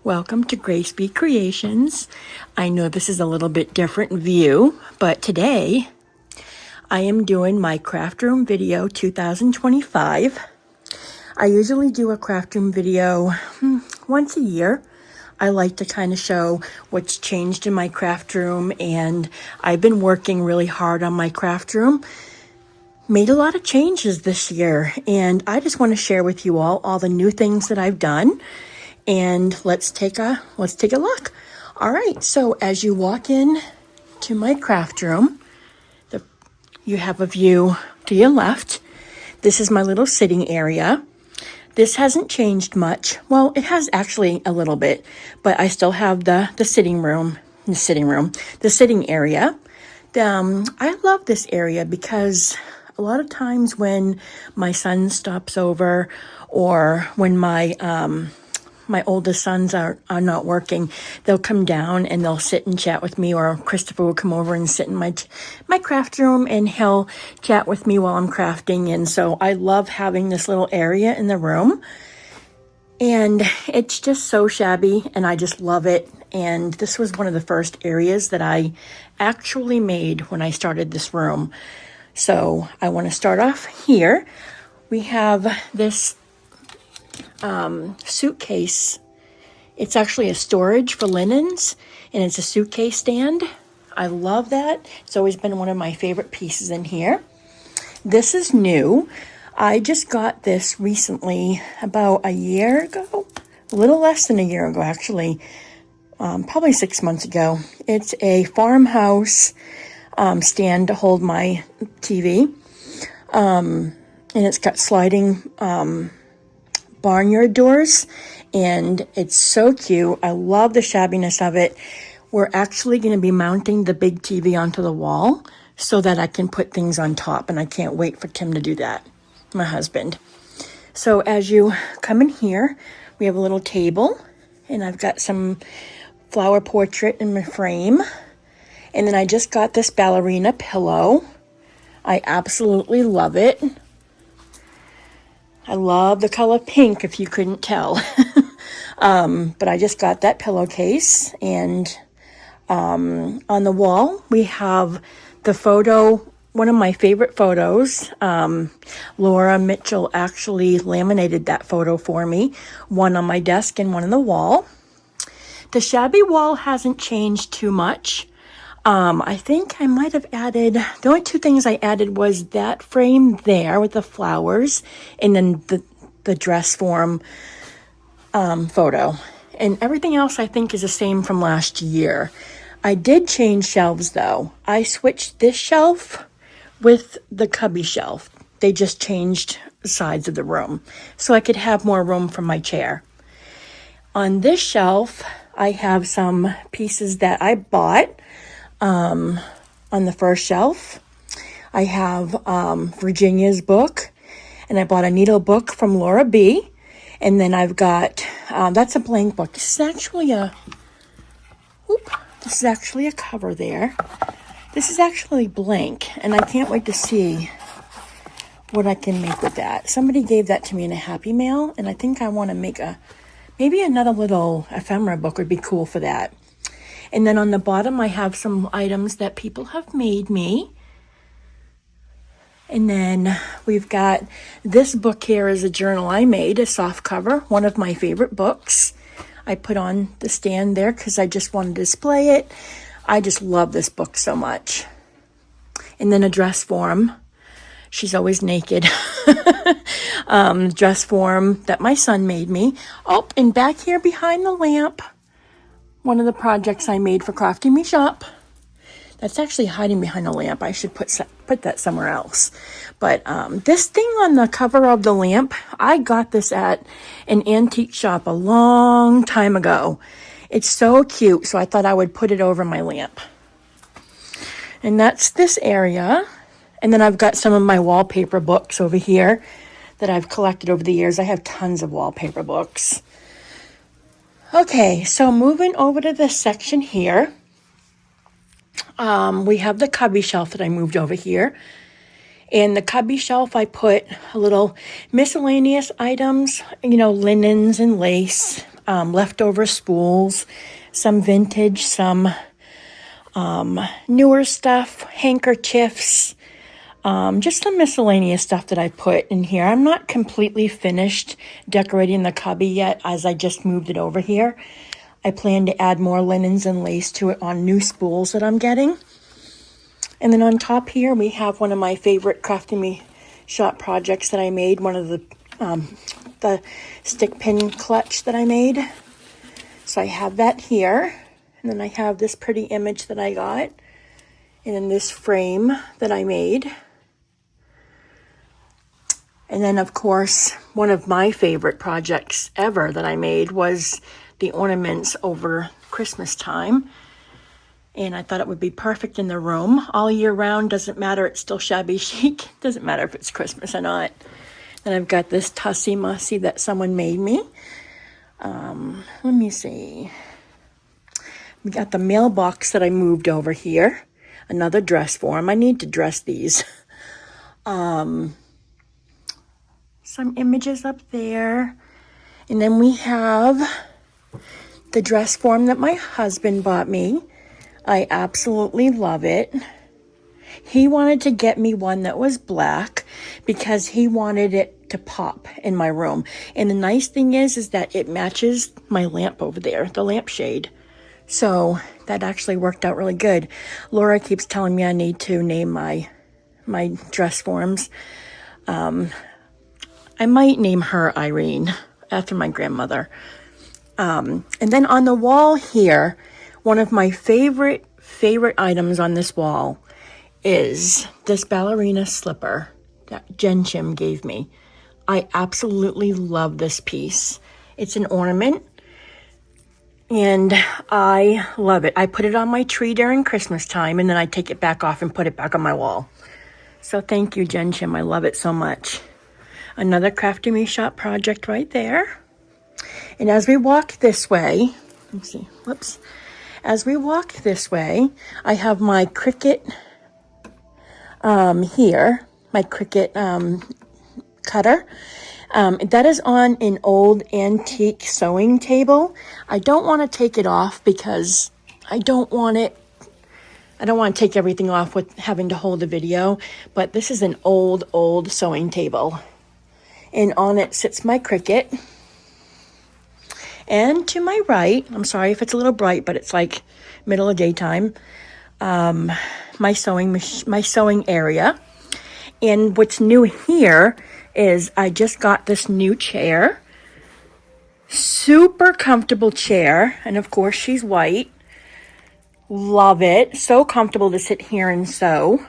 Welcome to Grace B Creations. I know this is a little bit different view, but today I am doing my craft room video 2025. I usually do a craft room video once a year. I like to kind of show what's changed in my craft room, and I've been working really hard on my craft room. Made a lot of changes this year, and I just want to share with you all the new things that I've done. And let's take a look. All right, so as you walk in to my craft room, you have a view to your left. This is my little sitting area. This hasn't changed much. Well, it has actually a little bit, but I still have the sitting area. I love this area because a lot of times when my son stops over, or when my oldest sons are not working, they'll come down and they'll sit and chat with me, or Christopher will come over and sit in my craft room and he'll chat with me while I'm crafting. And so I love having this little area in the room, and it's just so shabby and I just love it. And this was one of the first areas that I actually made when I started this room. So I want to start off here. We have this suitcase. It's actually a storage for linens, and it's a suitcase stand. I love that. It's always been one of my favorite pieces in here. This is new. I just got this recently, about a year ago, a little less than a year ago actually, probably 6 months ago. It's a farmhouse stand to hold my TV, and it's got sliding barnyard doors, and it's so cute. I love the shabbiness of it. We're actually going to be mounting the big TV onto the wall so that I can put things on top, and I can't wait for Tim to do that, my husband. So as you come in here, we have a little table, and I've got some flower portrait in my frame, and then I just got this ballerina pillow. I absolutely love it. I love the color pink, if you couldn't tell. But I just got that pillowcase. And on the wall, we have the photo, one of my favorite photos. Laura Mitchell actually laminated that photo for me. One on my desk and one on the wall. The shabby wall hasn't changed too much. I think I might have added, the only two things I added was that frame there with the flowers, and then the dress form photo. And everything else I think is the same from last year. I did change shelves though. I switched this shelf with the Cubby shelf. They just changed sides of the room so I could have more room for my chair. On this shelf, I have some pieces that I bought. On the first shelf, I have Virginia's book, and I bought a needle book from Laura B. And then I've got, that's a blank book. This is actually a cover there. This is actually blank, and I can't wait to see what I can make with that. Somebody gave that to me in a Happy Mail, and I think I want to make maybe another little ephemera book would be cool for that. And then on the bottom, I have some items that people have made me. And then we've got this book here is a journal I made, a soft cover, one of my favorite books. I put on the stand there because I just want to display it. I just love this book so much. And then a dress form. She's always naked. Dress form that my son made me. Oh, and back here behind the lamp, one of the projects I made for Crafty Me Shop. That's actually hiding behind a lamp. I should put that somewhere else. But this thing on the cover of the lamp, I got this at an antique shop a long time ago. It's so cute, so I thought I would put it over my lamp. And that's this area. And then I've got some of my wallpaper books over here that I've collected over the years. I have tons of wallpaper books. Okay, so moving over to this section here, we have the Cubby shelf that I moved over here. In the Cubby shelf, I put a little miscellaneous items, linens and lace, leftover spools, some vintage, some newer stuff, handkerchiefs, just some miscellaneous stuff that I put in here. I'm not completely finished decorating the cubby yet, as I just moved it over here. I plan to add more linens and lace to it on new spools that I'm getting. And then on top here, we have one of my favorite Crafty Me shop projects that I made, one of the stick pin clutch that I made. So I have that here. And then I have this pretty image that I got. And then this frame that I made. And then, of course, one of my favorite projects ever that I made was the ornaments over Christmas time. And I thought it would be perfect in the room all year round. Doesn't matter, it's still shabby chic. Doesn't matter if it's Christmas or not. Then I've got this Tussie Mussy that someone made me. Let me see. We got the mailbox that I moved over here. Another dress form. I need to dress these. Some images up there. And then we have the dress form that my husband bought me. I absolutely love it. He wanted to get me one that was black because he wanted it to pop in my room. And the nice thing is that it matches my lamp over there, the lampshade. So that actually worked out really good. Laura keeps telling me I need to name my dress forms. I might name her Irene after my grandmother. And then on the wall here, one of my favorite items on this wall is this ballerina slipper that Jen Chim gave me. I absolutely love this piece. It's an ornament, and I love it. I put it on my tree during Christmas time, and then I take it back off and put it back on my wall. So thank you, Jen Chim. I love it so much. Another Crafty Me shop project right there. And as we walk this way, let's see, whoops. As we walk this way, I have my Cricut here, my Cricut cutter. That is on an old antique sewing table. I don't want to take it off because I don't want to take everything off with having to hold the video, but this is an old sewing table. And on it sits my Cricut. And to my right, I'm sorry if it's a little bright, but it's like middle of daytime, my sewing area. And what's new here is I just got this new chair. Super comfortable chair. And of course, she's white. Love it. So comfortable to sit here and sew.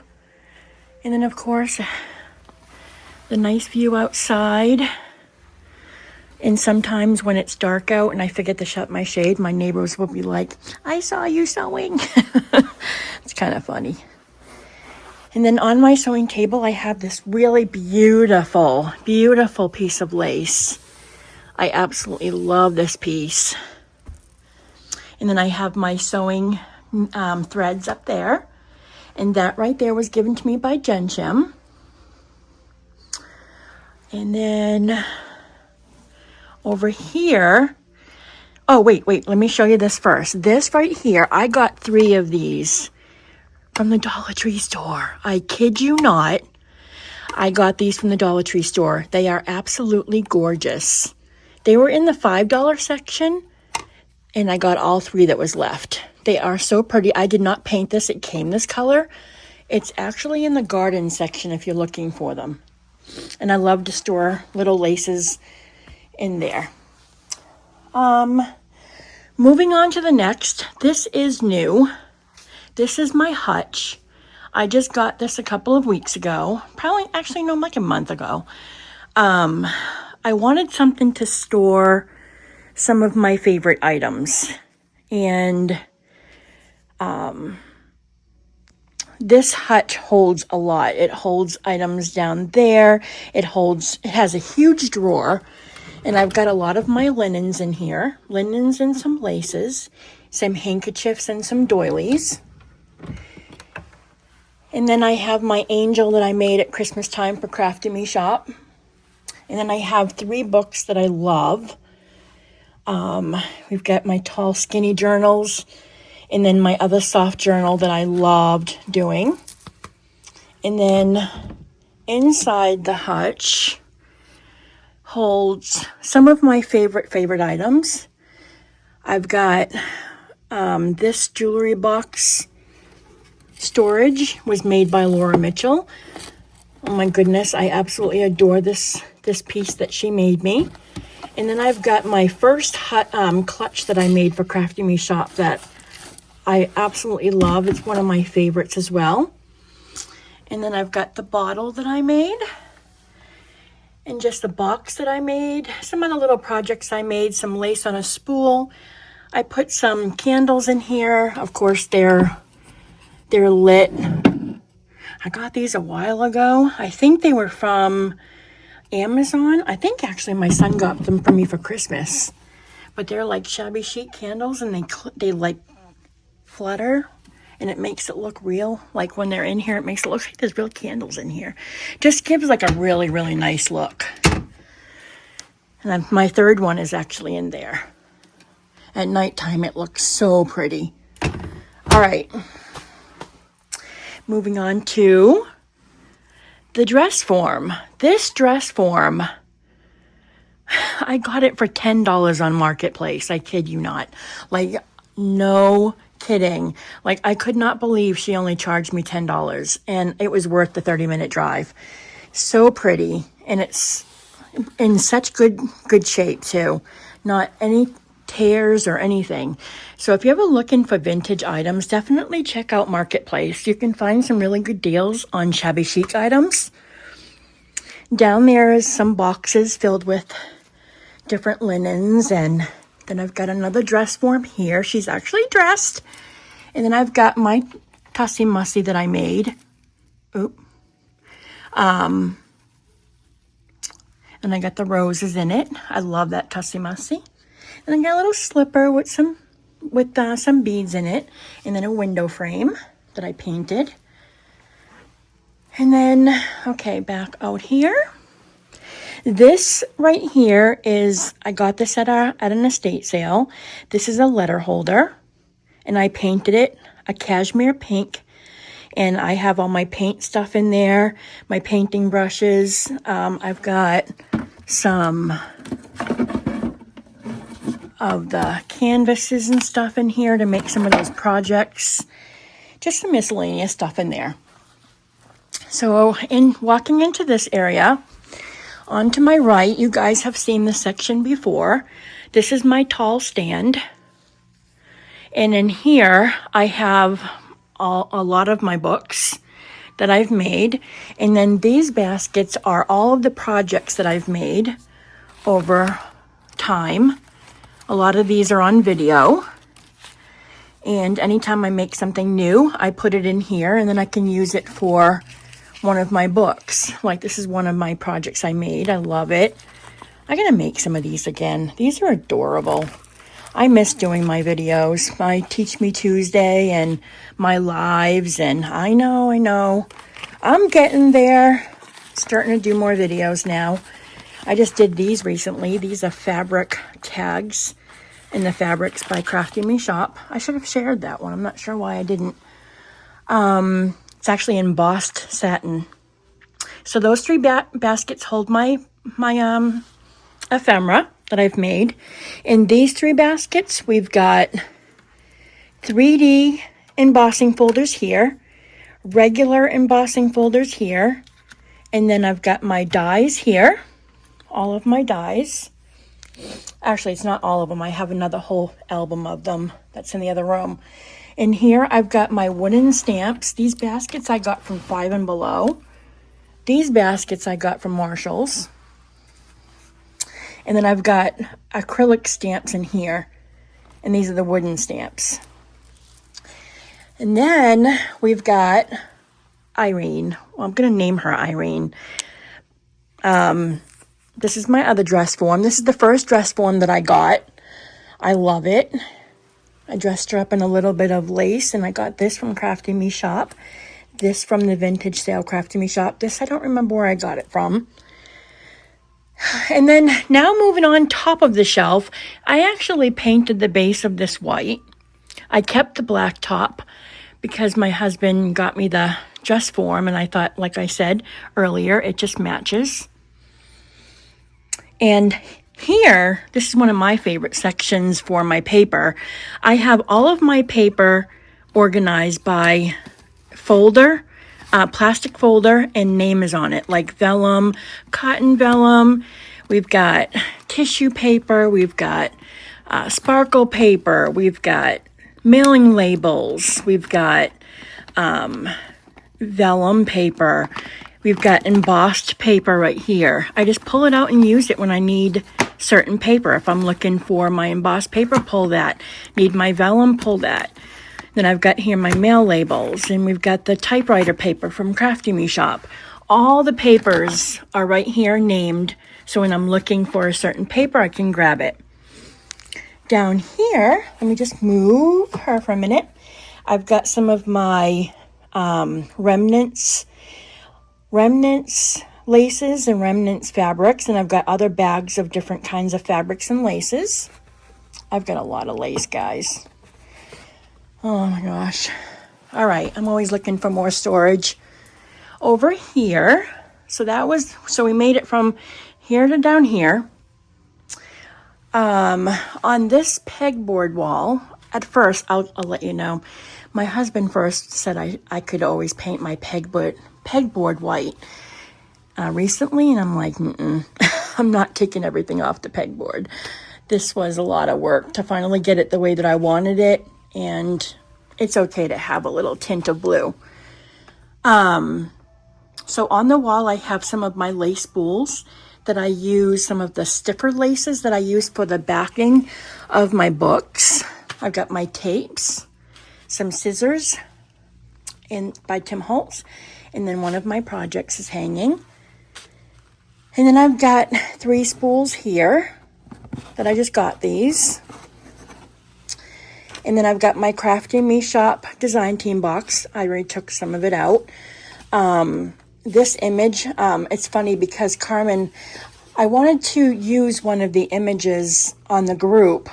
And then, of course, the nice view outside. And sometimes when it's dark out and I forget to shut my shade, my neighbors will be like, I saw you sewing. It's kind of funny. And then on my sewing table, I have this really beautiful piece of lace. I absolutely love this piece. And then I have my sewing threads up there. And that right there was given to me by Jen Chim. And then over here, oh, wait, let me show you this first. This right here, I got 3 of these from the Dollar Tree store. I kid you not. I got these from the Dollar Tree store. They are absolutely gorgeous. They were in the $5 section, and I got all 3 that was left. They are so pretty. I did not paint this. It came this color. It's actually in the garden section if you're looking for them. And I love to store little laces in there. Moving on to the next. This is new. This is my hutch. I just got this a couple of weeks ago. Like a month ago. I wanted something to store some of my favorite items. And this hutch holds a lot. It holds items down there. It has a huge drawer. And I've got a lot of my linens in here. Linens and some laces. Some handkerchiefs and some doilies. And then I have my angel that I made at Christmas time for Crafty Me Shop. And then I have 3 books that I love. We've got my tall, skinny journals, and then my other soft journal that I loved doing. And then inside the hutch holds some of my favorite items. I've got this jewelry box storage was made by Laura Mitchell. Oh my goodness, I absolutely adore this piece that she made me. And then I've got my first clutch that I made for Crafty Me Shop that I absolutely love. It's one of my favorites as well. And then I've got the bottle that I made. And just the box that I made. Some other little projects I made. Some lace on a spool. I put some candles in here. Of course, they're lit. I got these a while ago. I think they were from Amazon. I think actually my son got them for me for Christmas. But they're like Shabby Chic candles, and they like flutter, and it makes it look real. Like when they're in here, it makes it look like there's real candles in here. Just gives like a really, really nice look. And then my third one is actually in there. At nighttime, it looks so pretty. All right. Moving on to the dress form. This dress form, I got it for $10 on Marketplace. I kid you not. Like, no kidding. Like, I could not believe she only charged me $10, and it was worth the 30-minute drive. So pretty, and it's in such good shape too. Not any tears or anything. So if you're ever looking for vintage items, definitely check out Marketplace. You can find some really good deals on Shabby Chic items. Down there is some boxes filled with different linens, and then I've got another dress form here. She's actually dressed. And then I've got my Tussie Mussy that I made. Oop. And I got the roses in it. I love that Tussie Mussy. And I got a little slipper with some beads in it, and then a window frame that I painted. And then, okay, back out here. This right here is, I got this at an estate sale. This is a letter holder, and I painted it a cashmere pink. And I have all my paint stuff in there, my painting brushes. I've got some of the canvases and stuff in here to make some of those projects. Just some miscellaneous stuff in there. So in walking into this area, on to my right, you guys have seen this section before. This is my tall stand. And in here, I have a lot of my books that I've made. And then these baskets are all of the projects that I've made over time. A lot of these are on video. And anytime I make something new, I put it in here, and then I can use it for one of my books. Like this is one of my projects I made. I love it. I'm going to make some of these again. These are adorable. I miss doing my videos. My Teach Me Tuesday and my lives, and I know. I'm getting there. Starting to do more videos now. I just did these recently. These are fabric tags, and the fabrics by Crafty Me Shop. I should have shared that one. I'm not sure why I didn't. It's actually embossed satin. So those three baskets hold my ephemera that I've made. In these three baskets, we've got 3D embossing folders here, regular embossing folders here, and then I've got my dies here, all of my dies. Actually, it's not all of them. I have another whole album of them that's in the other room. In here, I've got my wooden stamps. These baskets I got from Five and Below. These baskets I got from Marshall's. And then I've got acrylic stamps in here. And these are the wooden stamps. And then we've got Irene. Well, I'm going to name her Irene. This is my other dress form. This is the first dress form that I got. I love it. I dressed her up in a little bit of lace, and I got this from Crafty Me Shop. This from the vintage sale Crafty Me Shop. This, I don't remember where I got it from. And then now moving on top of the shelf, I actually painted the base of this white. I kept the black top because my husband got me the dress form, and I thought, like I said earlier, it just matches. And here, this is one of my favorite sections for my paper. I have all of my paper organized by folder, plastic folder, and name is on it, like vellum, cotton vellum. We've got tissue paper, we've got sparkle paper, we've got mailing labels, we've got vellum paper, we've got embossed paper right here. I just pull it out and use it when I need certain paper. If I'm looking for my embossed paper, pull that. Need my vellum, pull that. Then I've got here my mail labels, and we've got the typewriter paper from Crafty Shop. All the papers are right here named, so when I'm looking for a certain paper, I can grab it. Down here, let me just move her for a minute. I've got some of my remnants laces and remnants fabrics, and I've got other bags of different kinds of fabrics and laces. I've got a lot of lace, guys. Oh my gosh. All right, I'm always looking for more storage. Over here, so we made it from here to down here. On this pegboard wall, at first, I'll let you know, my husband first said I could always paint my pegboard white recently, and I'm like, I'm not taking everything off the pegboard. This was a lot of work to finally get it the way that I wanted it, and it's okay to have a little tint of blue. So on the wall, I have some of my lace spools that I use, some of the stiffer laces that I use for the backing of my books. I've got my tapes, some scissors by Tim Holtz, and then one of my projects is hanging. And then I've got 3 spools here that I just got these. And then I've got my Crafty Shop design team box. I already took some of it out. This image, it's funny because Carmen, I wanted to use one of the images on the group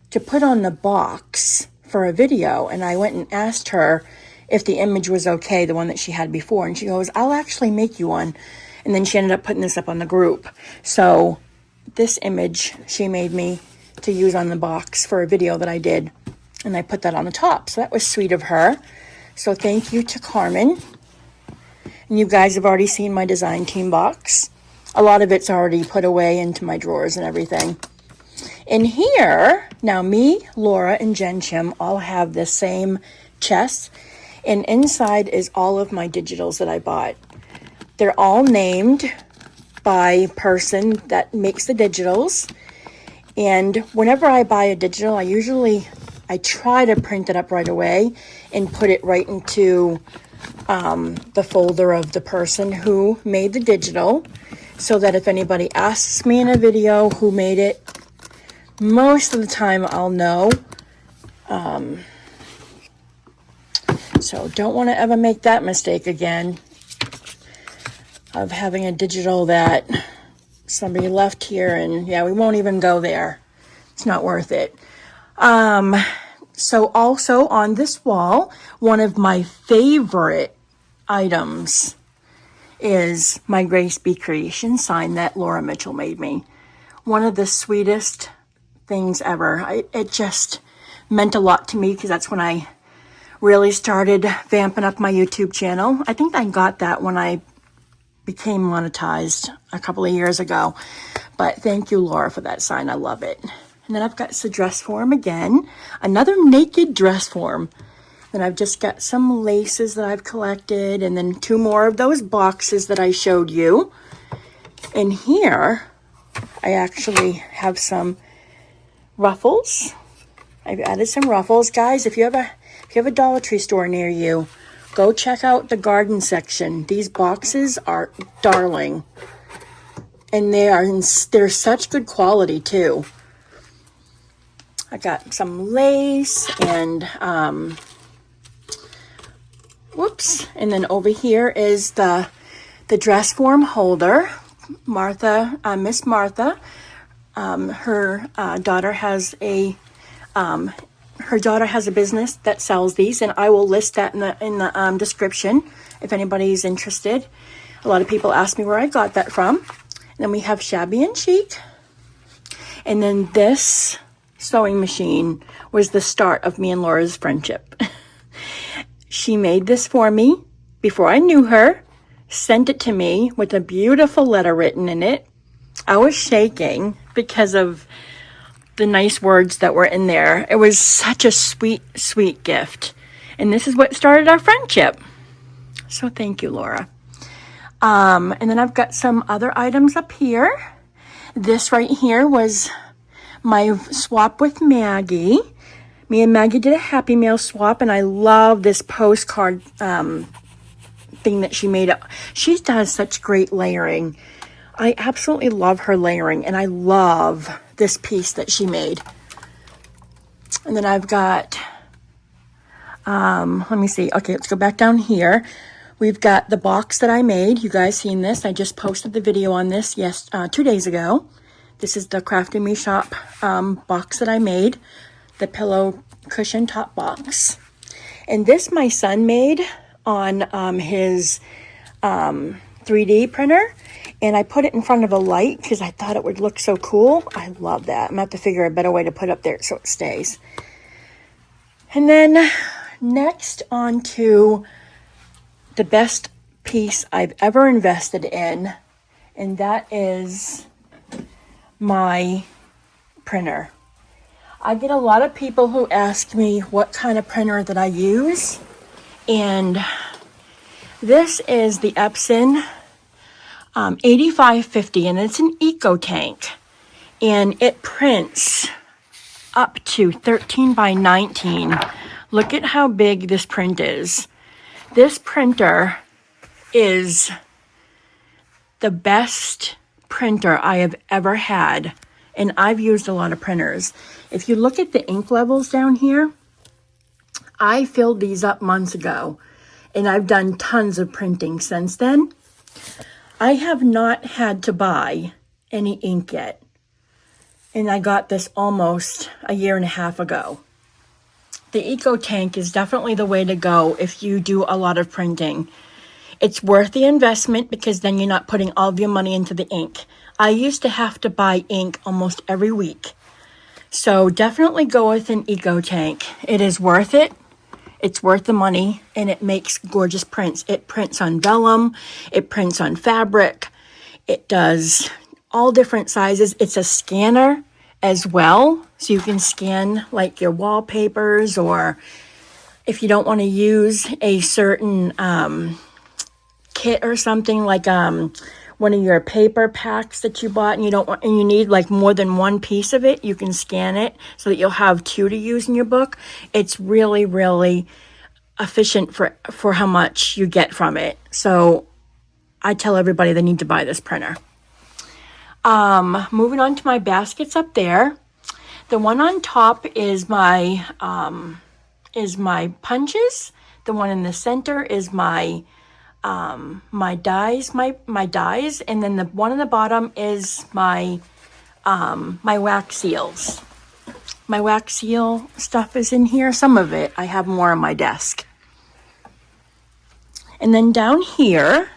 to put on the box for a video, and I went and asked her if the image was okay, the one that she had before, and she goes, I'll actually make you one. And then she ended up putting this up on the group. So this image she made me to use on the box for a video that I did, and I put that on the top. So that was sweet of her. So thank you to Carmen. And you guys have already seen my design team box. A lot of it's already put away into my drawers and everything. In here, now me, Laura, and Jen Chim all have the same chest. And inside is all of my digitals that I bought. They're all named by person that makes the digitals. And whenever I buy a digital, I try to print it up right away and put it right into the folder of the person who made the digital, so that if anybody asks me in a video who made it, most of the time I'll know. So don't want to ever make that mistake again of having a digital that somebody left here, and yeah, we won't even go there. It's not worth it. So also on this wall, one of my favorite items is my Grace Be Creation sign that Laura Mitchell made me. One of the sweetest things ever. It just meant a lot to me because that's when I really started vamping up my YouTube channel. I think I got that when I became monetized a couple of years ago. But thank you, Laura, for that sign. I love it. And then I've got the dress form again. Another naked dress form. Then I've just got some laces that I've collected, and then 2 more of those boxes that I showed you. And here, I actually have some ruffles. I've added some ruffles. Guys, if you have a Dollar Tree store near you, go check out the garden section. These boxes are darling. And they're such good quality too. I got some lace and and then over here is the dress form holder. Martha, Miss Martha. Her daughter has a business that sells these, and I will list that in the description if anybody's interested. A lot of people ask me where I got that from. And then we have Shabby and Chic. And then this sewing machine was the start of me and Laura's friendship. She made this for me before I knew her, sent it to me with a beautiful letter written in it. I was shaking because of the nice words that were in there. It was such a sweet, sweet gift. And this is what started our friendship. So thank you, Laura. And then I've got some other items up here. This right here was my swap with Maggie. Me and Maggie did a Happy Mail swap, and I love this postcard thing that she made. She does such great layering. I absolutely love her layering, and I love this piece that she made. And then I've got, let me see. Okay, let's go back down here. We've got the box that I made. You guys seen this? I just posted the video on this 2 days ago. This is the Crafty Me Shop box that I made. The pillow cushion top box. And this my son made on his 3D printer. And I put it in front of a light because I thought it would look so cool. I love that. I'm going to have to figure a better way to put it up there so it stays. And then next on to the best piece I've ever invested in, and that is my printer. I get a lot of people who ask me what kind of printer that I use, and this is the Epson 8550, and it's an eco tank, and it prints up to 13 by 19. Look at how big this print is. This printer is the best printer I have ever had, and I've used a lot of printers. If you look at the ink levels down here, I filled these up months ago, and I've done tons of printing since then. I have not had to buy any ink yet, and I got this almost a year and a half ago. The Eco Tank is definitely the way to go if you do a lot of printing. It's worth the investment because then you're not putting all of your money into the ink. I used to have to buy ink almost every week. So definitely go with an Eco Tank. It is worth it. It's worth the money, and it makes gorgeous prints. It prints on vellum. It prints on fabric. It does all different sizes. It's a scanner as well, so you can scan like your wallpapers, or if you don't want to use a certain kit or something, like one of your paper packs that you bought, and you need like more than one piece of it, you can scan it so that you'll have two to use in your book. It's really, really efficient for how much you get from it. So I tell everybody they need to buy this printer. Moving on to my baskets up there. The one on top is my punches. The one in the center is my dies, my dies, and then the one on the bottom is my wax seals. My wax seal stuff is in here. Some of it, I have more on my desk. And then down here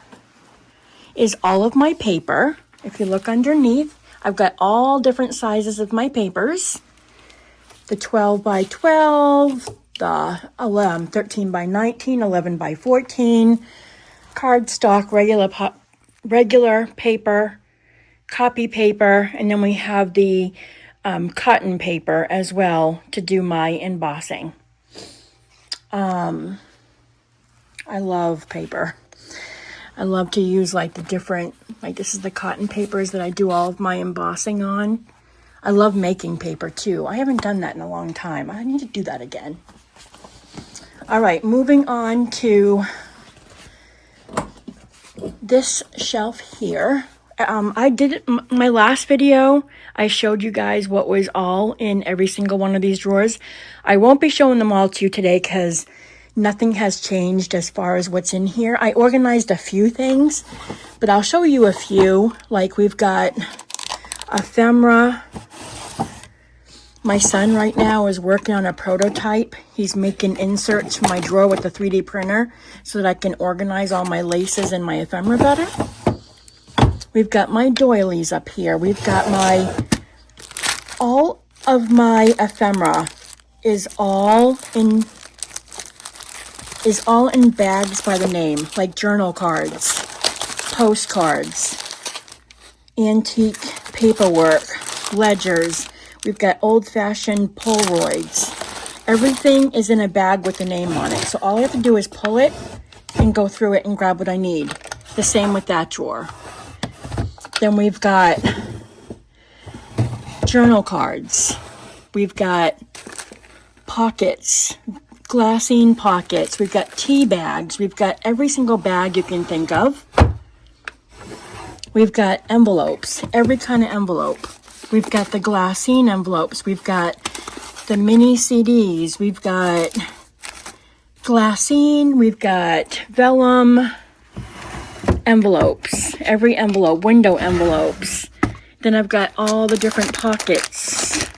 is all of my paper. If you look underneath, I've got all different sizes of my papers. The 12 by 12, the 13 by 19, 11 by 14, cardstock, regular paper, copy paper, and then we have the cotton paper as well to do my embossing. I love paper. I love to use like the different, like this is the cotton papers that I do all of my embossing on. I love making paper too. I haven't done that in a long time. I need to do that again. All right, moving on to this shelf here. I did my last video. I showed you guys what was all in every single one of these drawers. I won't be showing them all to you today because Nothing has changed as far as what's in here. I organized a few things, but I'll show you a few. Like we've got ephemera. My son right now is working on a prototype. He's making inserts for my drawer with the 3D printer so that I can organize all my laces and my ephemera better. We've got my doilies up here. We've got all of my ephemera is all in bags by the name, like journal cards, postcards, antique paperwork, ledgers. We've got old-fashioned Polaroids. Everything is in a bag with the name on it. So all I have to do is pull it and go through it and grab what I need. The same with that drawer. Then we've got journal cards. We've got pockets, glassine pockets. We've got tea bags. We've got every single bag you can think of. We've got envelopes, every kind of envelope. We've got the glassine envelopes. We've got the mini CDs. We've got glassine. We've got vellum envelopes. Every envelope, window envelopes. Then I've got all the different pockets.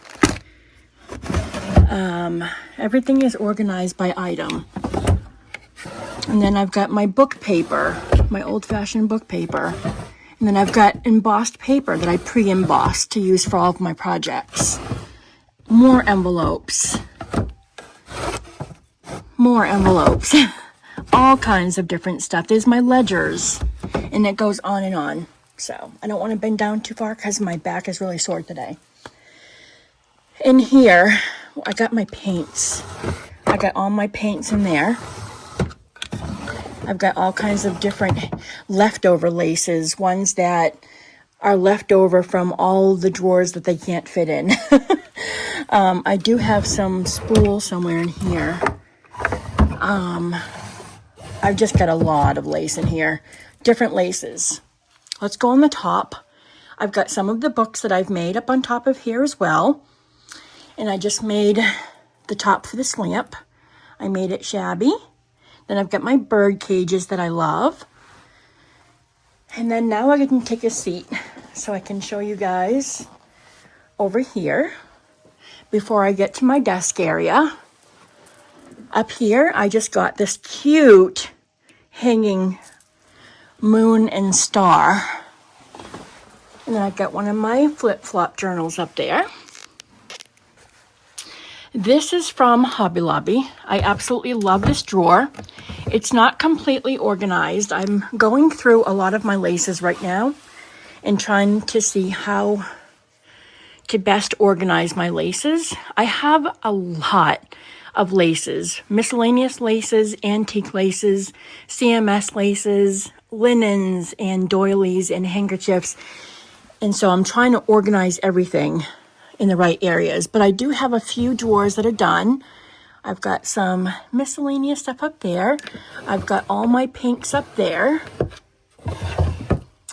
Everything is organized by item. And then I've got my book paper, my old-fashioned book paper. And then I've got embossed paper that I pre-embossed to use for all of my projects. More envelopes. More envelopes. All kinds of different stuff. There's my ledgers. And it goes on and on. So I don't want to bend down too far because my back is really sore today. In here, I got my paints. I got all my paints in there. I've got all kinds of different leftover laces, ones that are left over from all the drawers that they can't fit in. I do have some spool somewhere in here. I've just got a lot of lace in here. Different laces. Let's go on the top. I've got some of the books that I've made up on top of here as well. And I just made the top for this lamp. I made it shabby. Then I've got my bird cages that I love. And then now I can take a seat so I can show you guys over here before I get to my desk area. Up here, I just got this cute hanging moon and star. And then I've got one of my flip-flop journals up there. This is from Hobby Lobby. I absolutely love this drawer. It's not completely organized. I'm going through a lot of my laces right now and trying to see how to best organize my laces. I have a lot of laces, miscellaneous laces, antique laces, CMS laces, linens and doilies and handkerchiefs. And so I'm trying to organize everything in the right areas, but I do have a few drawers that are done. I've got some miscellaneous stuff up there. I've got all my pinks up there.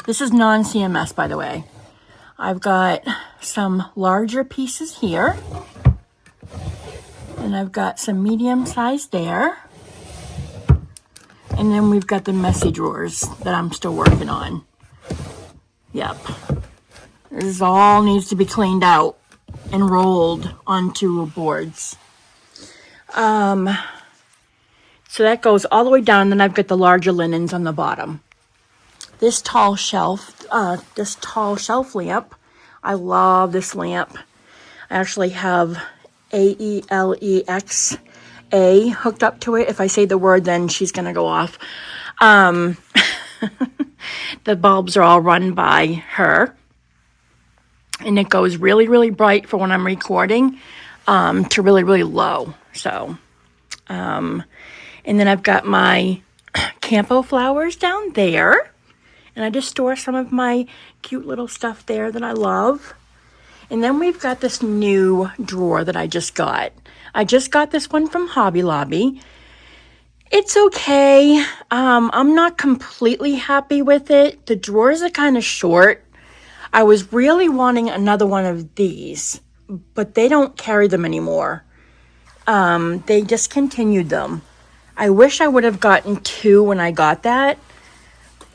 This is non-CMS, by the way. I've got some larger pieces here. And I've got some medium size there. And then we've got the messy drawers that I'm still working on. Yep. This all needs to be cleaned out and rolled onto boards. So that goes all the way down. Then I've got the larger linens on the bottom. This tall shelf lamp. I love this lamp. I actually have AELEXA hooked up to it. If I say the word, then she's gonna go off. The bulbs are all run by her. And it goes really, really bright for when I'm recording to really, really low. So, and then I've got my Campo flowers down there. And I just store some of my cute little stuff there that I love. And then we've got this new drawer that I just got. I just got this one from Hobby Lobby. It's okay. I'm not completely happy with it. The drawers are kind of short. I was really wanting another one of these, but they don't carry them anymore. They discontinued them. I wish I would have gotten 2 when I got that.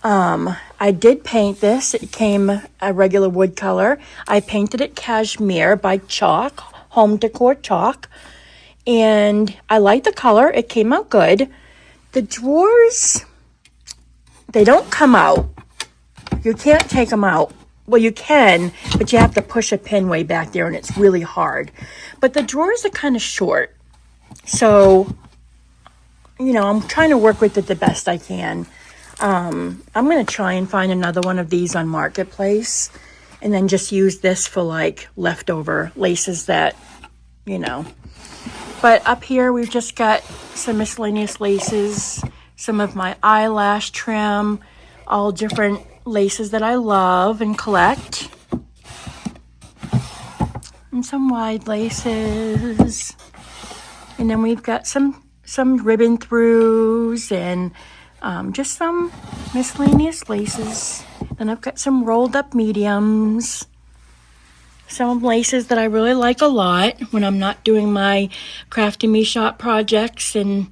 I did paint this. It came a regular wood color. I painted it cashmere by Chalk, Home Decor Chalk. And I like the color. It came out good. The drawers, they don't come out. You can't take them out. Well, you can, but you have to push a pin way back there, and it's really hard. But the drawers are kind of short. So, you know, I'm trying to work with it the best I can. I'm going to try and find another one of these on Marketplace, and then just use this for, like, leftover laces that, you know. But up here, we've just got some miscellaneous laces, some of my eyelash trim, all different laces that I love and collect. And some wide laces. And then we've got some ribbon throughs and just some miscellaneous laces. Then I've got some rolled up mediums. Some laces that I really like a lot when I'm not doing my Crafty Me shop projects, and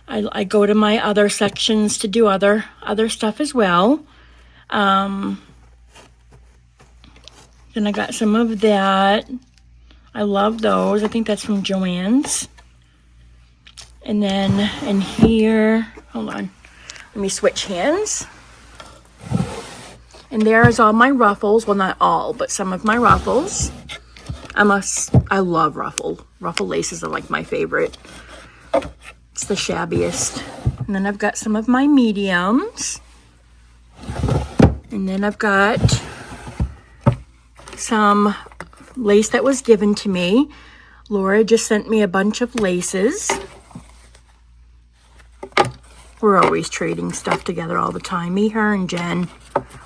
I go to my other sections to do other stuff as well. Then I got some of that. I love those. I think that's from Joann's. And then in here, hold on, let me switch hands. And there's all my ruffles. Well, not all, but some of my ruffles. I love ruffle laces are like my favorite. It's the shabbiest. And then I've got some of my mediums. And then I've got some lace that was given to me. Laura just sent me a bunch of laces. We're always trading stuff together all the time. Me, her, and Jen.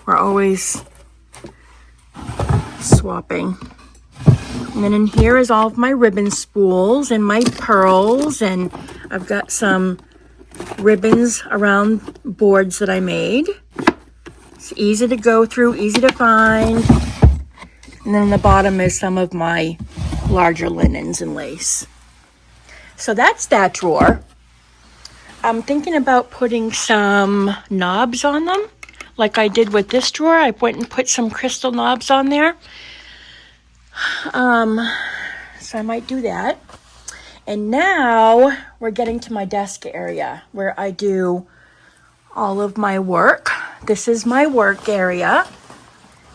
We're always swapping. And then in here is all of my ribbon spools and my pearls. And I've got some ribbons around boards that I made. It's easy to go through, easy to find. And then on the bottom is some of my larger linens and lace. So that's that drawer. I'm thinking about putting some knobs on them, like I did with this drawer. I went and put some crystal knobs on there. So I might do that. And now we're getting to my desk area where I do all of my work. This is my work area.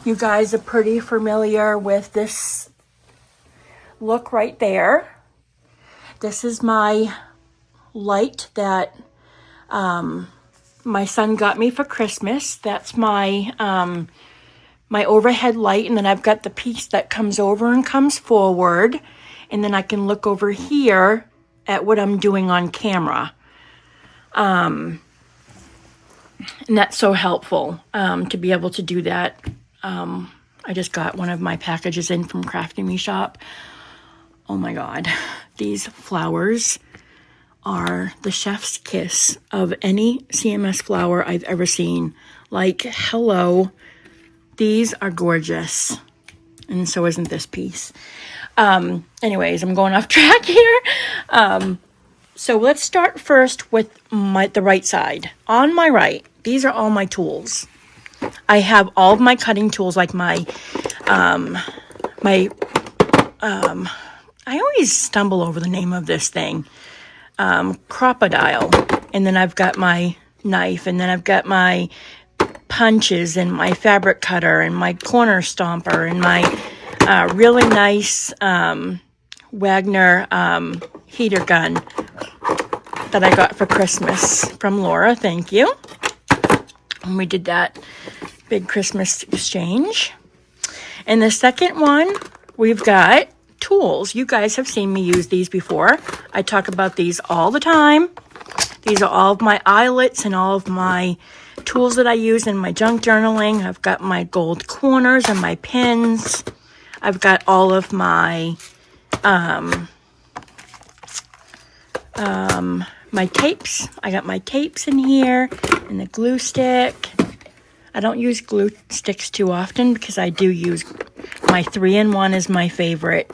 You guys are pretty familiar with this look right there. This is my light that my son got me for Christmas. That's my my overhead light, and then I've got the piece that comes over and comes forward, and then I can look over here at what I'm doing on camera. And that's so helpful to be able to do that. I just got one of my packages in from Crafty Me shop. Oh my God, these flowers are the chef's kiss of any CMS flower I've ever seen. Like, hello, these are gorgeous. And so isn't this piece. Anyways, I'm going off track here. So let's start first with the right side. On my right, these are all my tools. I have all of my cutting tools, like I always stumble over the name of this thing. Crocodile. And then I've got my knife, and then I've got my punches and my fabric cutter and my corner stomper and my really nice Wagner heater gun that I got for Christmas from Laura. Thank you. And we did that big Christmas exchange. And the second one, we've got tools. You guys have seen me use these before. I talk about these all the time. These are all of my eyelets and all of my tools that I use in my junk journaling. I've got my gold corners and my pins. I've got all of my my tapes. I got my tapes in here and the glue stick. I don't use glue sticks too often because I do use my 3-in-1 is my favorite.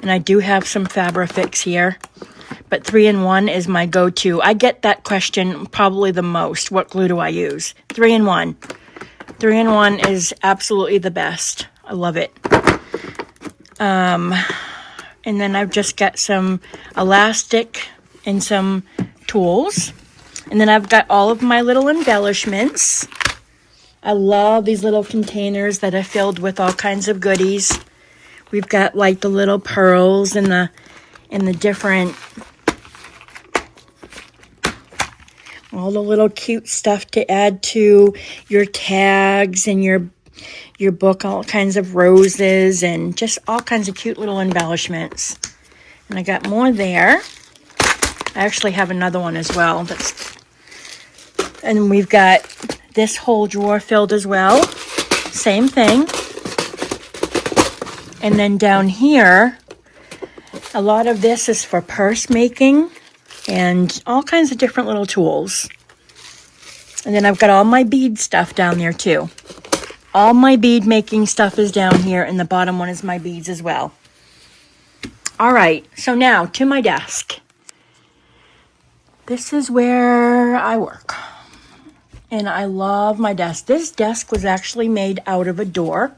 And I do have some Fabrifix here. but 3-in-1 is my go-to. I get that question probably the most. What glue do I use? 3-in-1. 3-in-1 is absolutely the best. I love it. And then I've just got some elastic and some tools. And then I've got all of my little embellishments. I love these little containers that are filled with all kinds of goodies. We've got like the little pearls and the different, all the little cute stuff to add to your tags and your book, all kinds of roses and just all kinds of cute little embellishments. And I got more there. I actually have another one as well. And we've got this whole drawer filled as well. Same thing. And then down here, a lot of this is for purse making and all kinds of different little tools. And then I've got all my bead stuff down there too. All my bead making stuff is down here, and the bottom one is my beads as well. All right, so now to my desk. This is where I work. And I love my desk. This desk was actually made out of a door.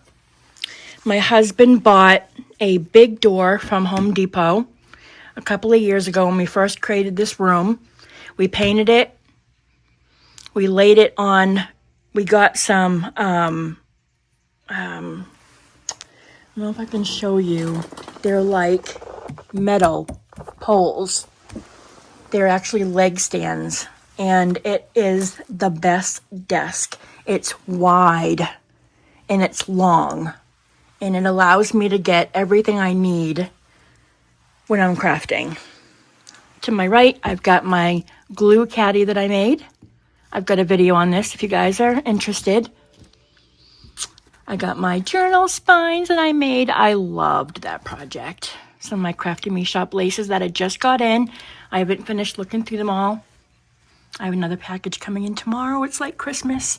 My husband bought a big door from Home Depot a couple of years ago when we first created this room. We painted it. We laid it on, we got some, I don't know if I can show you. They're like metal poles. They're actually leg stands. And it is the best desk. It's wide and it's long. And it allows me to get everything I need when I'm crafting. To my right, I've got my glue caddy that I made. I've got a video on this if you guys are interested. I got my journal spines that I made. I loved that project. Some of my Crafty Me Shop laces that I just got in. I haven't finished looking through them all. I have another package coming in tomorrow. It's like Christmas.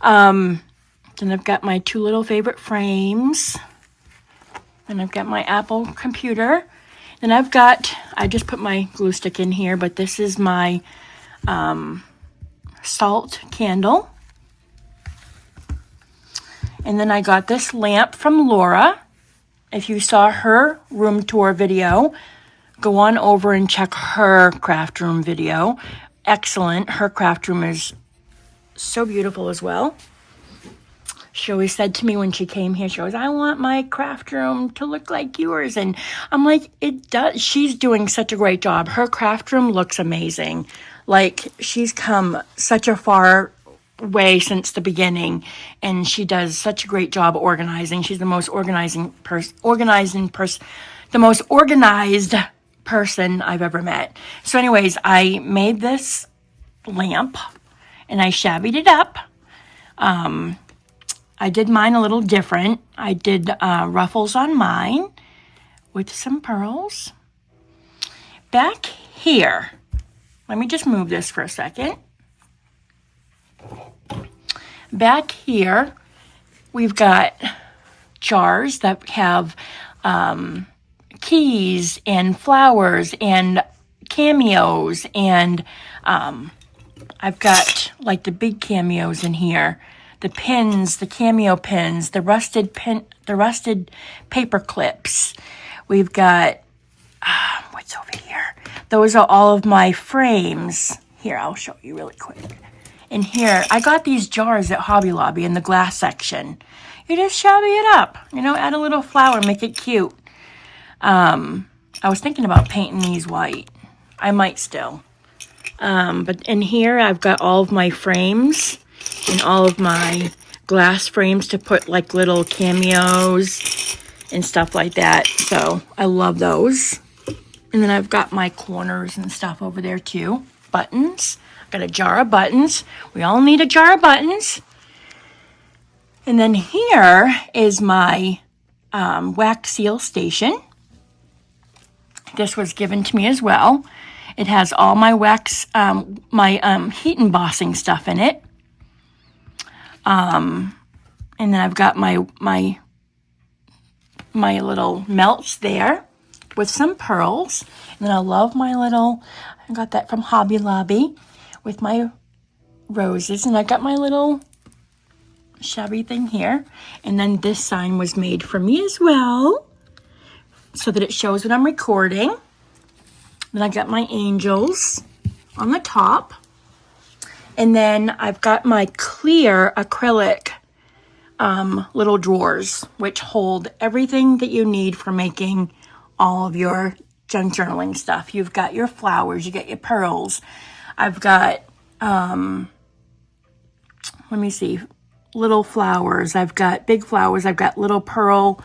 Then I've got my two little favorite frames. And I've got my Apple computer. Then I just put my glue stick in here, but this is my salt candle. And then I got this lamp from Laura. If you saw her room tour video, go on over and check her craft room video. Excellent. Her craft room is so beautiful as well. She always said to me when she came here, she goes, I want my craft room to look like yours. And I'm like, it does. She's doing such a great job. Her craft room looks amazing. Like, she's come such a far way since the beginning, and she does such a great job organizing. She's the most organized person I've ever met. So anyways, I made this lamp and I shabbied it up. I did mine a little different. I did ruffles on mine with some pearls. Back here, let me just move this for a second. Back here, we've got jars that have keys and flowers and cameos, and I've got like the big cameos in here, the pins, the cameo pins, the rusted paper clips. We've got what's over here? Those are all of my frames. Here, I'll show you really quick. In here, I got these jars at Hobby Lobby in the glass section. You just shabby it up, add a little flower, make it cute. I was thinking about painting these white. I might still. But in here, I've got all of my frames and all of my glass frames to put like little cameos and stuff like that. So I love those. And then I've got my corners and stuff over there too. Buttons. Got a jar of buttons. We all need a jar of buttons. And then here is my wax seal station. This was given to me as well. It has all my wax, my heat embossing stuff in it. And then I've got my little melts there. with some pearls. And then I love my little, I got that from Hobby Lobby with my roses. And I got my little shabby thing here. And then this sign was made for me as well, so that it shows when I'm recording. Then I got my angels on the top. And then I've got my clear acrylic little drawers, which hold everything that you need for making all of your junk journaling stuff. You've got your flowers, you get your pearls. I've got, let me see, little flowers. I've got big flowers. I've got little pearl,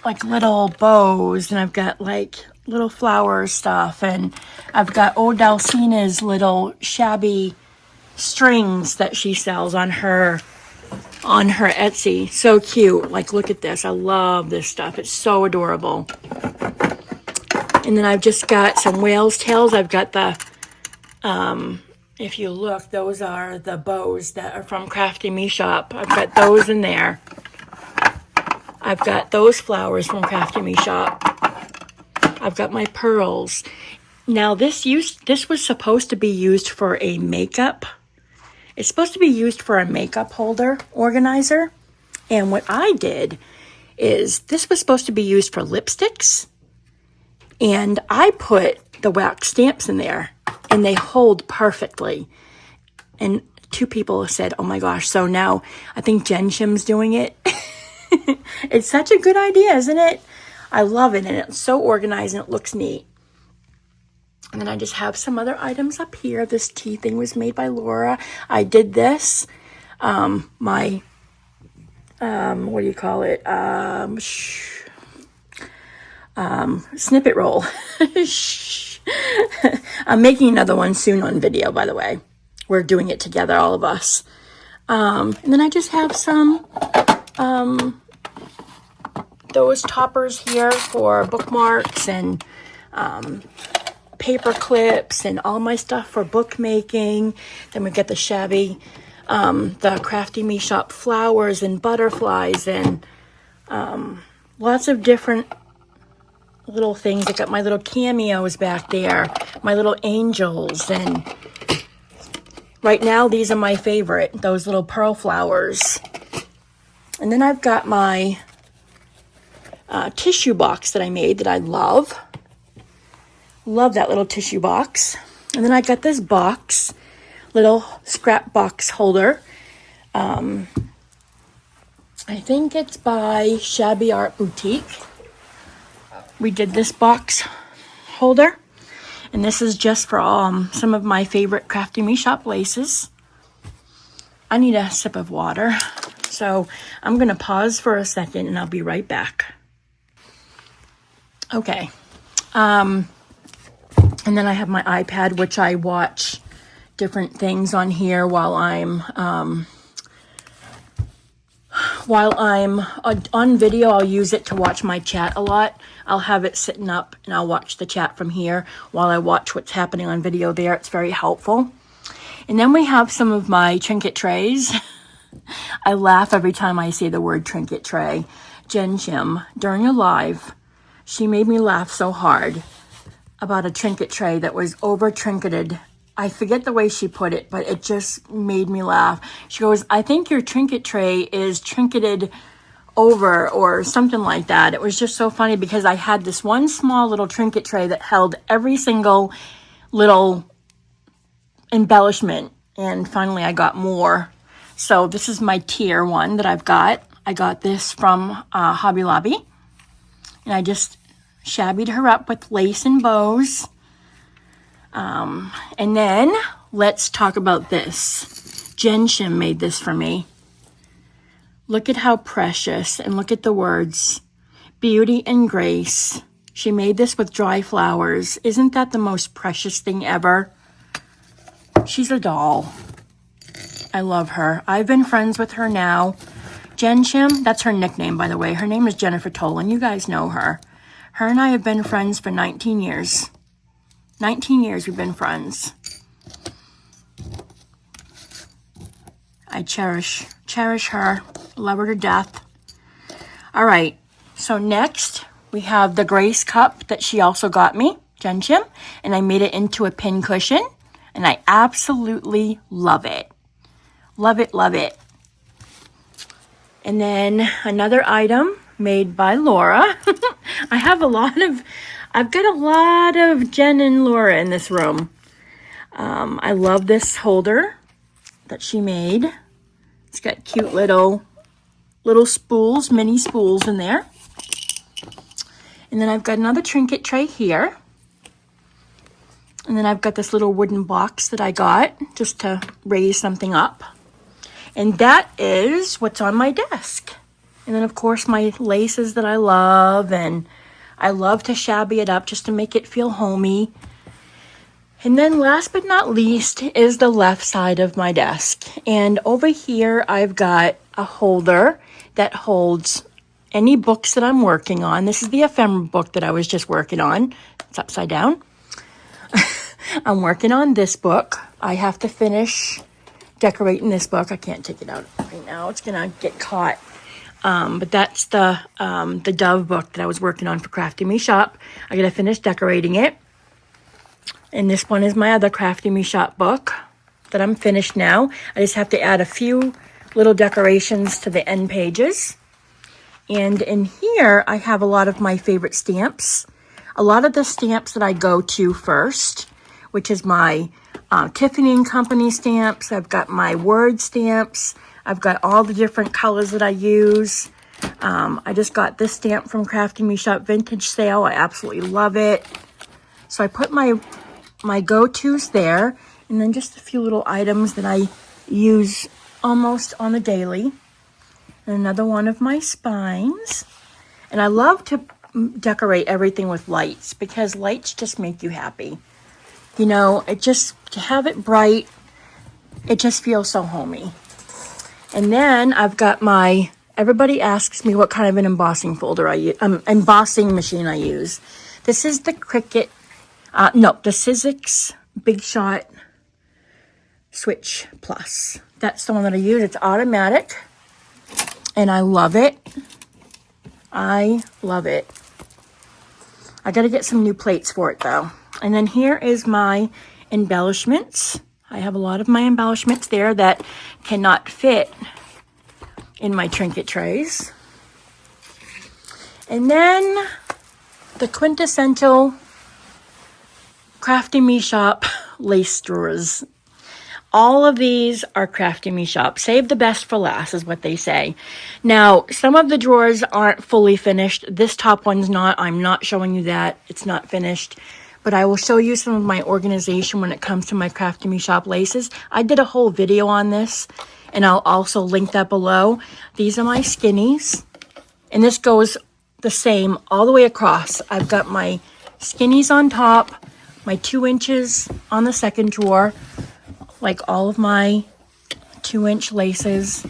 like little bows, and I've got like little flower stuff, and I've got ODULCINA's little shabby strings that she sells on her Etsy. So cute. Like, look at this. I love this stuff. It's so adorable. And then I've just got some whale's tails. I've got the, if you look, those are the bows that are from Crafty Me Shop. I've got those in there. I've got those flowers from Crafty Me Shop. I've got my pearls. Now this was supposed to be used for a makeup. It's supposed to be used for a makeup holder organizer. And what I did is, this was supposed to be used for lipsticks. And I put the wax stamps in there, and they hold perfectly. And 2 people said, oh my gosh, so now I think Jen Shim's doing it. It's such a good idea, isn't it? I love it, and it's so organized, and it looks neat. And then I just have some other items up here. This tea thing was made by Laura. I did this. My, what do you call it? Snippet roll. I'm making another one soon on video, by the way. We're doing it together, all of us. And then I just have some, those toppers here for bookmarks and, paper clips and all my stuff for bookmaking. Then we get the shabby, the Crafty Me Shop flowers and butterflies and lots of different little things. I got my little cameos back there, my little angels, and right now these are my favorite, those little pearl flowers. And then I've got my tissue box that I made that I love. Love that little tissue box. And then I got this box, little scrap box holder. I think it's by Shabby Art Boutique. We did this box holder. And this is just for some of my favorite Crafty Me Shop laces. I need a sip of water. So I'm going to pause for a second and I'll be right back. Okay. And then I have my iPad, which I watch different things on here while I'm on video. I'll use it to watch my chat a lot. I'll have it sitting up and I'll watch the chat from here while I watch what's happening on video there. It's very helpful. And then we have some of my trinket trays. I laugh every time I say the word trinket tray. Jen Shim, during a live, she made me laugh so hard about a trinket tray that was over trinketed. I forget the way she put it, but it just made me laugh. She goes, I think your trinket tray is trinketed over or something like that. It was just so funny because I had this one small little trinket tray that held every single little embellishment, and finally I got more. So this is my tier one that I've got. I got this from Hobby Lobby, and I just shabbied her up with lace and bows. And then let's talk about this. Jen Shim made this for me. Look at how precious, and look at the words, beauty and grace. She made this with dry flowers. Isn't that the most precious thing ever? She's a doll. I love her. I've been friends with her now. Jen Shim, that's her nickname, by the way. Her name is Jennifer Tolan. You guys know her. Her and I have been friends for 19 years. 19 years we've been friends. I cherish her. Love her to death. All right. So next, we have the Grace cup that she also got me, Jen Chim, and I made it into a pin cushion, and I absolutely love it. Love it, love it. And then another item made by Laura. I've got a lot of Jen and Laura in this room. I love this holder that she made. It's got cute little spools, mini spools in there. And then I've got another trinket tray here. And then I've got this little wooden box that I got just to raise something up. And that is what's on my desk. And then, of course, my laces that I love. And I love to shabby it up just to make it feel homey. And then last but not least is the left side of my desk. And over here, I've got a holder that holds any books that I'm working on. This is the ephemera book that I was just working on. It's upside down. I'm working on this book. I have to finish decorating this book. I can't take it out right now. It's going to get caught. But that's the Dove book that I was working on for Crafty Me Shop. I got to finish decorating it. And this one is my other Crafty Me Shop book that I'm finished now. I just have to add a few little decorations to the end pages. And in here, I have a lot of my favorite stamps. A lot of the stamps that I go to first, which is my Tiffany & Company stamps. I've got my Word stamps. I've got all the different colors that I use. I just got this stamp from Crafty Me Shop Vintage Sale. I absolutely love it. So I put my go-tos there, and then just a few little items that I use almost on the daily. And another one of my spines. And I love to decorate everything with lights because lights just make you happy. You know, to have it bright, it just feels so homey. And then I've got everybody asks me what kind of an embossing folder embossing machine I use. This is the Cricut, the Sizzix Big Shot Switch Plus. That's the one that I use. It's automatic. And I love it. I love it. I got to get some new plates for it though. And then here is my embellishments. I have a lot of my embellishments there that cannot fit in my trinket trays. And then the quintessential Crafty Me Shop lace drawers. All of these are Crafty Me Shop. Save the best for last is what they say. Now, some of the drawers aren't fully finished. This top one's not. I'm not showing you that. It's not finished. But I will show you some of my organization when it comes to my Crafty Me Shop laces. I did a whole video on this, and I'll also link that below. These are my skinnies, and this goes the same all the way across. I've got my skinnies on top, my 2 inches on the second drawer, like all of my 2-inch laces.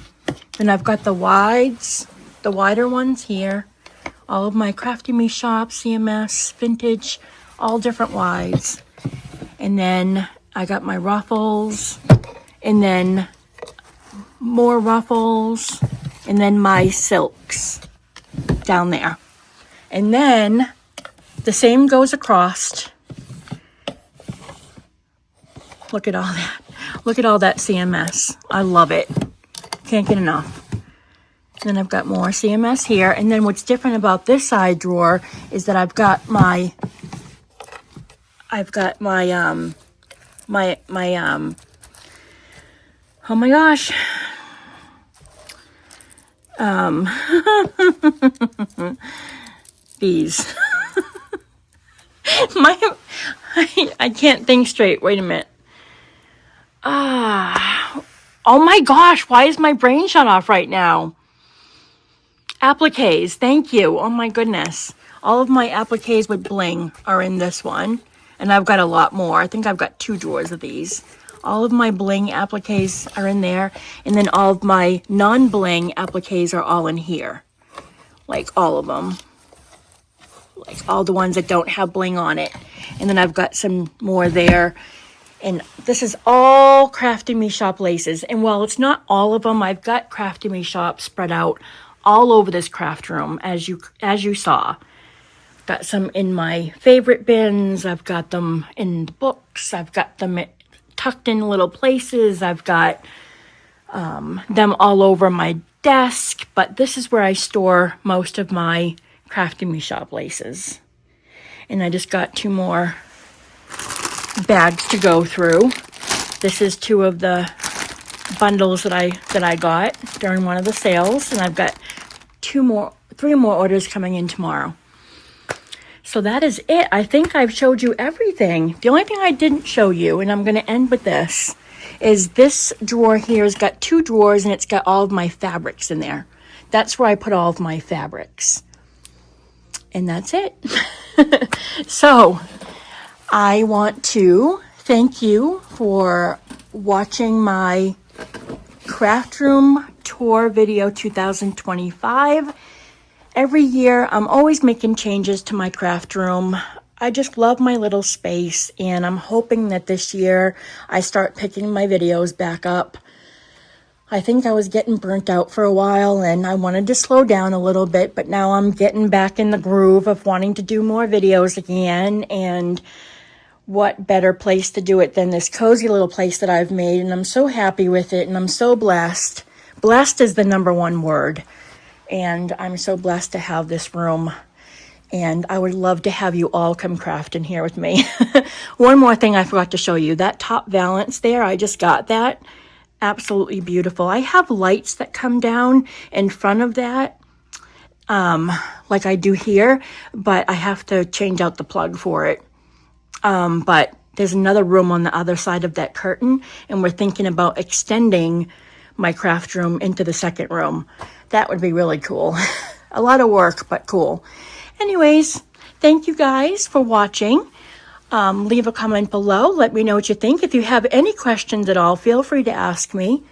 Then I've got the wides, the wider ones here, all of my Crafty Me Shop, CMS, vintage, all different wides. And then I got my ruffles, and then more ruffles, and then my silks down there. And then the same goes across. Look at all that. Look at all that CMS. I love it. Can't get enough. Then I've got more CMS here. And then what's different about this side drawer is that I've got my oh my gosh. These. I can't think straight. Wait a minute. Oh my gosh, why is my brain shut off right now? Appliques, thank you. Oh my goodness. All of my appliques with bling are in this one. And I've got a lot more. I think I've got 2 drawers of these. All of my bling appliques are in there. And then all of my non-bling appliques are all in here. Like all of them. Like all the ones that don't have bling on it. And then I've got some more there. And this is all Crafty Me Shop laces. And while it's not all of them, I've got Crafty Me Shop spread out all over this craft room, as you saw. Got some in my favorite bins. I've got them in the books. I've got them tucked in little places. I've got them all over my desk. But this is where I store most of my Crafty Me shop laces. And I just got 2 more bags to go through. This is 2 of the bundles that I got during one of the sales, and I've got 3 more orders coming in tomorrow. So that is it. I think I've showed you everything. The only thing I didn't show you, and I'm going to end with this, is this drawer here has got 2 drawers, and it's got all of my fabrics in there. That's where I put all of my fabrics. And that's it. So I want to thank you for watching my Craft Room Tour video 2025. Every year, I'm always making changes to my craft room. I just love my little space, and I'm hoping that this year I start picking my videos back up. I think I was getting burnt out for a while, and I wanted to slow down a little bit, but now I'm getting back in the groove of wanting to do more videos again, and what better place to do it than this cozy little place that I've made, and I'm so happy with it, and I'm so blessed. Blessed is the #1 word. And I'm so blessed to have this room. And I would love to have you all come craft in here with me. One more thing I forgot to show you. That top valance there, I just got that. Absolutely beautiful. I have lights that come down in front of that, like I do here. But I have to change out the plug for it. But there's another room on the other side of that curtain. And we're thinking about extending my craft room into the second room. That would be really cool. A lot of work, but cool. Anyways, thank you guys for watching. Leave a comment below. Let me know what you think. If you have any questions at all, feel free to ask me.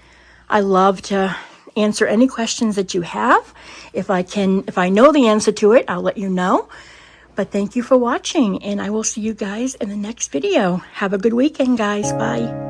I love to answer any questions that you have. If I know the answer to it, I'll let you know. But thank you for watching, and I will see you guys in the next video. Have a good weekend, guys. Bye.